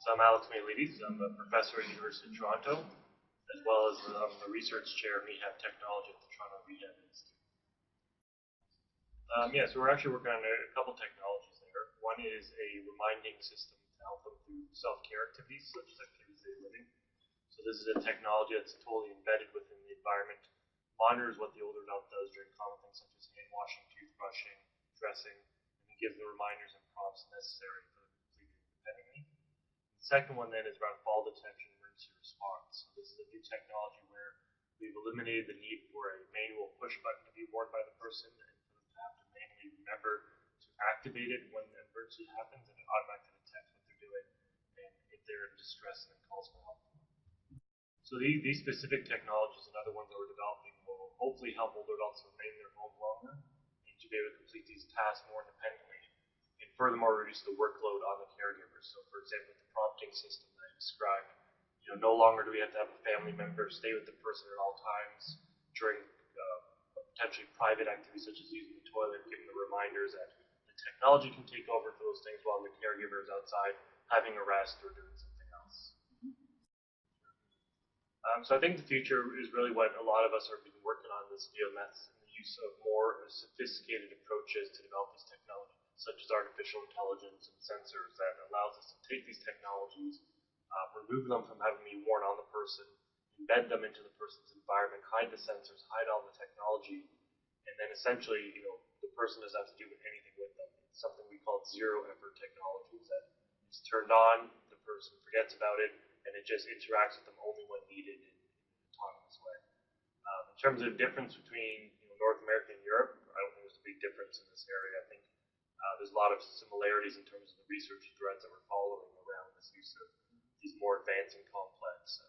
So I'm Alex Mihailidis. I'm a professor at the University of Toronto, as well as the research chair of Rehab Technology at the Toronto Rehab Institute. So we're actually working on a couple technologies there. One is a reminding system to help them through self-care activities, such as activities they're living. So this is a technology that's totally embedded within the environment, monitors what the older adult does during common things such as hand washing, toothbrushing, dressing, and gives them reminders and prompts necessary for them to complete it independently. The second one then is around fall detection and emergency response. So this is a new technology where we've eliminated the need for a manual push button to be worn by the person and for them to have to manually remember to activate it when the emergency happens, and it automatically detects what they're doing and if they're in distress and then calls for help. So these specific technologies and other ones that we're developing will hopefully help older adults remain in their home longer and to be able to complete these tasks more independently, and furthermore reduce the workload on the caregivers. So for example, the prompting system that I described, no longer do we have to have a family member stay with the person at all times during potentially private activities such as using the toilet, giving the reminders that the technology can take over for those things while the caregiver is outside having a rest or doing something else. So I think the future is really what a lot of us are been working on in this field, and that's the use of more sophisticated approaches to develop these technologies, such as artificial intelligence and sensors that allows us to take these technologies, remove them from having to be worn on the person, embed them into the person's environment, hide the sensors, hide all the technology, and then essentially, the person doesn't have to do anything with them. It's something we call zero effort technologies that it's turned on, the person forgets about it, and it just interacts with them only when needed in an autonomous way. In terms of the difference between North America and Europe, I don't think there's a big difference in this area. I think there's a lot of similarities in terms of the research threads that we're following around this use of these more advanced and complex